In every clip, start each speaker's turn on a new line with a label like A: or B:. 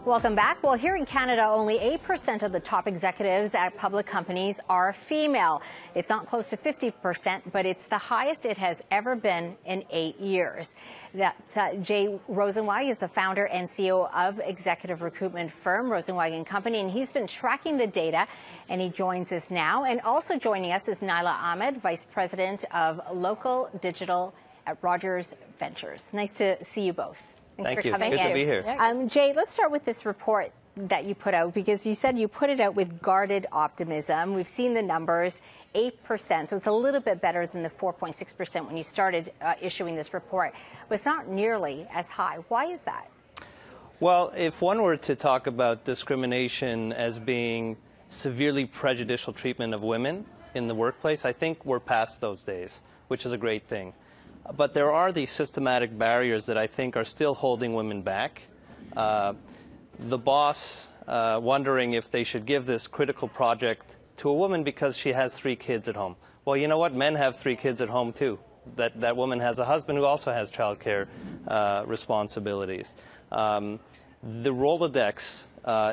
A: Welcome back. Well, here in Canada, only 8% of the top executives at public companies are female. It's not close to 50%, but it's the highest it has ever been in 8 years. That's Jay Rosenzweig is the founder and CEO of executive recruitment firm Rosenzweig & Company, and he's been tracking the data, and he joins us now. And also joining us is Nyla Ahmad, Vice President of Local Digital at Rogers Ventures. Nice to see you both. Thanks for coming in.
B: Good to be here.
A: Jay, let's start with this report that you put out, because you said you put it out with guarded optimism. We've seen the numbers, 8%, so it's a little bit better than the 4.6% when you started issuing this report, but it's not nearly as high. Why is that?
B: Well, if one were to talk about discrimination as being severely prejudicial treatment of women in the workplace, I think we're past those days, which is a great thing. But there are these systematic barriers that I think are still holding women back. The boss wondering if they should give this critical project to a woman because she has 3 kids at home. Well, you know what? Men have 3 kids at home, too. That woman has a husband who also has childcare responsibilities. The Rolodex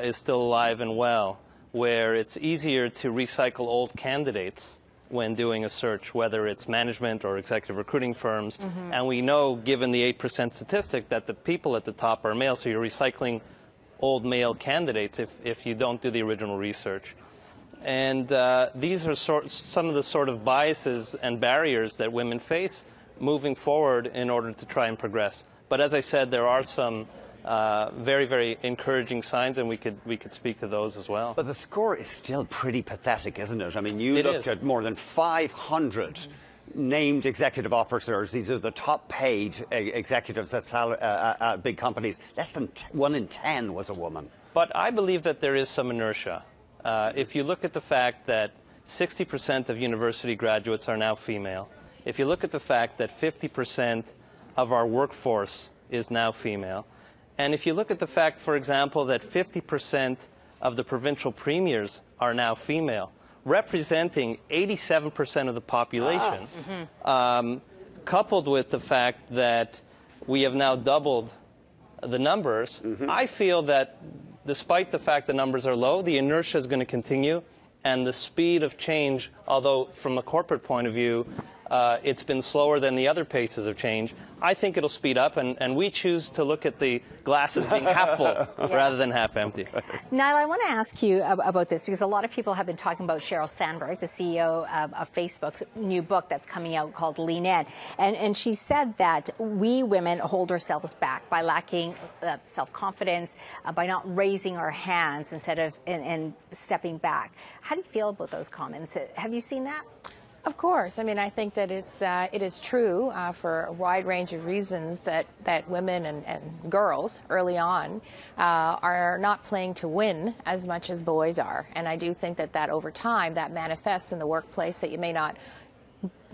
B: is still alive and well, where it's easier to recycle old candidates when doing a search, whether it's management or executive recruiting firms. And we know, given the 8% statistic, that the people at the top are male, so you're recycling old male candidates if you don't do the original research. And these are some of the sort of biases and barriers that women face moving forward in order to try and progress. But as I said, there are some very, very encouraging signs, and we could speak to those as well.
C: But the score is still pretty pathetic, isn't it? I mean, you looked at more than 500 named executive officers. These are the top paid executives at big companies. Less than 1 in 10 was a woman.
B: But I believe that there is some inertia. If you look at the fact that 60% of university graduates are now female, if you look at the fact that 50% of our workforce is now female, and if you look at the fact, for example, that 50% of the provincial premiers are now female, representing 87% of the population, coupled with the fact that we have now doubled the numbers, I feel that despite the fact the numbers are low, the inertia is going to continue, and the speed of change, although from a corporate point of view, it's been slower than the other paces of change, I think it'll speed up, and we choose to look at the glasses being half full rather than half empty.
A: Nyla, I want to ask you about this, because a lot of people have been talking about Sheryl Sandberg, the CEO of Facebook's new book that's coming out called Lean In. And she said that we women hold ourselves back by lacking self-confidence, by not raising our hands instead of and stepping back. How do you feel about those comments? Have you seen that?
D: Of course. I mean, I think that it is true for a wide range of reasons that women and girls early on are not playing to win as much as boys are. And I do think that over time that manifests in the workplace, that you may not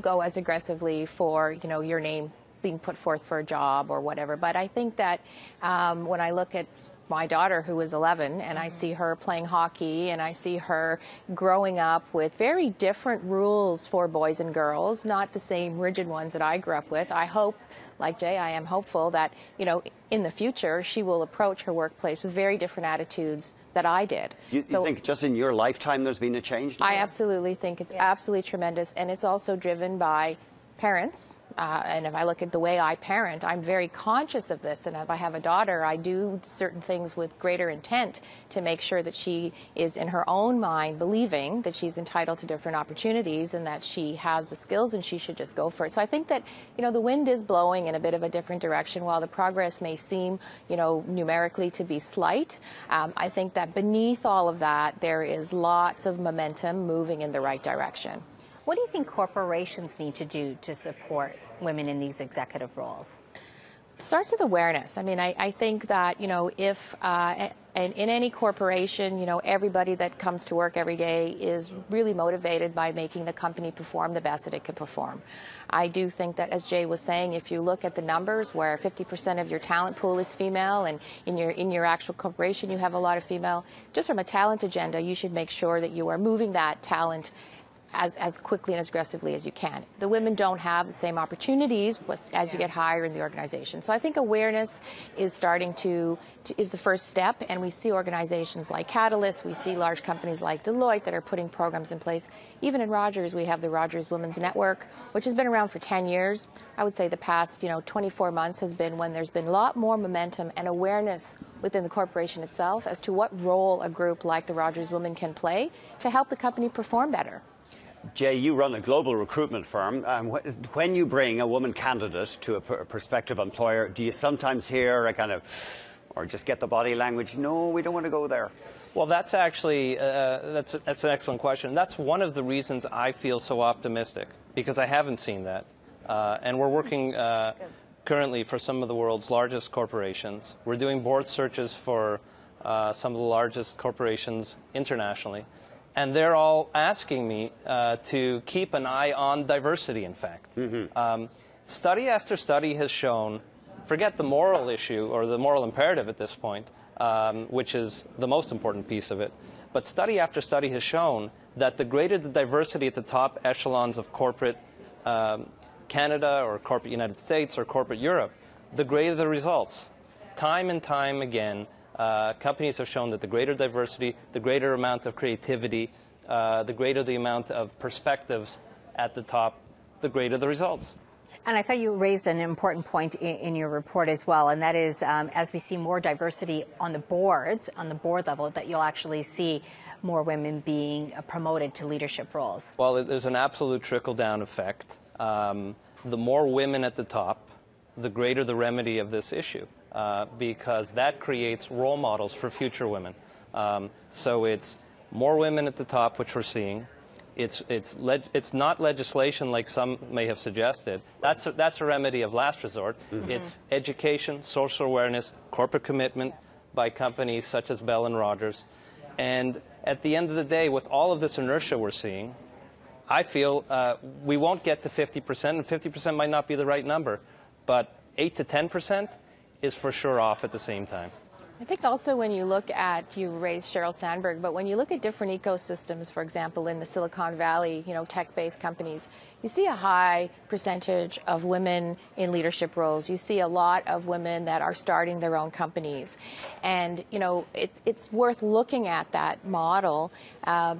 D: go as aggressively for, your name being put forth for a job or whatever. But I think that when I look at my daughter, who is 11, and I see her playing hockey, and I see her growing up with very different rules for boys and girls, not the same rigid ones that I grew up with. I hope, like Jay, I am hopeful that, in the future, she will approach her workplace with very different attitudes that I did.
C: You think just in your lifetime there's been a change?
D: I absolutely think it's absolutely tremendous, and it's also driven by parents. And if I look at the way I parent, I'm very conscious of this. And if I have a daughter, I do certain things with greater intent to make sure that she is in her own mind believing that she's entitled to different opportunities and that she has the skills and she should just go for it. So I think that, the wind is blowing in a bit of a different direction. While the progress may seem, numerically to be slight, I think that beneath all of that, there is lots of momentum moving in the right direction.
A: What do you think corporations need to do to support women in these executive roles?
D: It starts with awareness. I mean, I think that, if in any corporation, everybody that comes to work every day is really motivated by making the company perform the best that it could perform. I do think that, as Jay was saying, if you look at the numbers where 50% of your talent pool is female, and in your actual corporation you have a lot of female, just from a talent agenda, you should make sure that you are moving that talent as quickly and as aggressively as you can. The women don't have the same opportunities as you get higher in the organization. So I think awareness is starting is the first step, and we see organizations like Catalyst, we see large companies like Deloitte that are putting programs in place. Even in Rogers, we have the Rogers Women's Network, which has been around for 10 years. I would say the past 24 months has been when there's been a lot more momentum and awareness within the corporation itself as to what role a group like the Rogers Women can play to help the company perform better.
C: Jay, you run a global recruitment firm. When you bring a woman candidate to a prospective employer, do you sometimes hear a kind of, or just get the body language, no, we don't want to go there?
B: Well, that's actually, that's an excellent question. That's one of the reasons I feel so optimistic, because I haven't seen that. And we're working currently for some of the world's largest corporations. We're doing board searches for some of the largest corporations internationally. And they're all asking me to keep an eye on diversity, in fact. Study after study has shown, forget the moral issue or the moral imperative at this point, which is the most important piece of it, but study after study has shown that the greater the diversity at the top echelons of corporate Canada or corporate United States or corporate Europe, the greater the results. Time and time again, companies have shown that the greater diversity, the greater amount of creativity, the greater the amount of perspectives at the top, the greater the results.
A: And I thought you raised an important point in your report as well, and that is as we see more diversity on the boards, on the board level, that you'll actually see more women being promoted to leadership roles.
B: Well, there's an absolute trickle-down effect. The more women at the top, the greater the remedy of this issue. Because that creates role models for future women. So it's more women at the top, which we're seeing. It's not legislation like some may have suggested. That's a remedy of last resort. It's education, social awareness, corporate commitment by companies such as Bell and Rogers. And at the end of the day, with all of this inertia we're seeing, I feel we won't get to 50%, and 50% might not be the right number, but 8 to 10% is for sure off at the same time.
D: I think also when you look at, you raised Sheryl Sandberg, but when you look at different ecosystems, for example, in the Silicon Valley, tech-based companies, you see a high percentage of women in leadership roles. You see a lot of women that are starting their own companies. And, it's worth looking at that model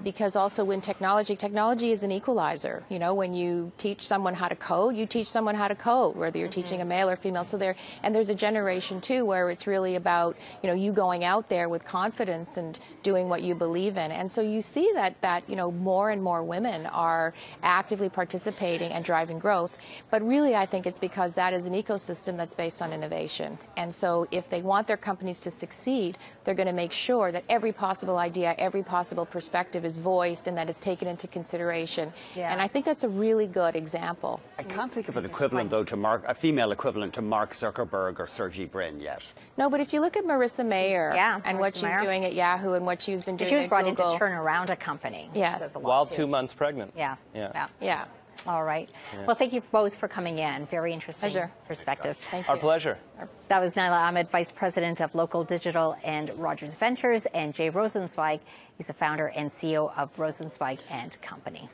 D: because also when technology is an equalizer. When you teach someone how to code, you teach someone how to code, whether you're teaching a male or female. So there's a generation, too, where it's really about, you going out there with confidence and doing what you believe in. And so you see that more and more women are actively participating and driving growth. But really, I think it's because that is an ecosystem that's based on innovation. And so if they want their companies to succeed, they're going to make sure that every possible idea, every possible perspective is voiced and that it's taken into consideration. Yeah. And I think that's a really good example.
C: I can't think of an equivalent, though, to a female equivalent to Mark Zuckerberg or Sergey Brin yet.
D: No, but if you look at Marissa Mayer and what she's doing at Yahoo and what she's been doing at Google.
A: She was brought in to turn around a company.
D: Yes.
B: While 2 months pregnant.
A: Yeah. All right. Yeah. Well, thank you both for coming in. Very interesting perspective.
D: Thank you.
B: Our pleasure.
A: That was Nyla Ahmad, Vice President of Local Digital and Rogers Ventures, and Jay Rosenzweig. He's the founder and CEO of Rosenzweig and Company.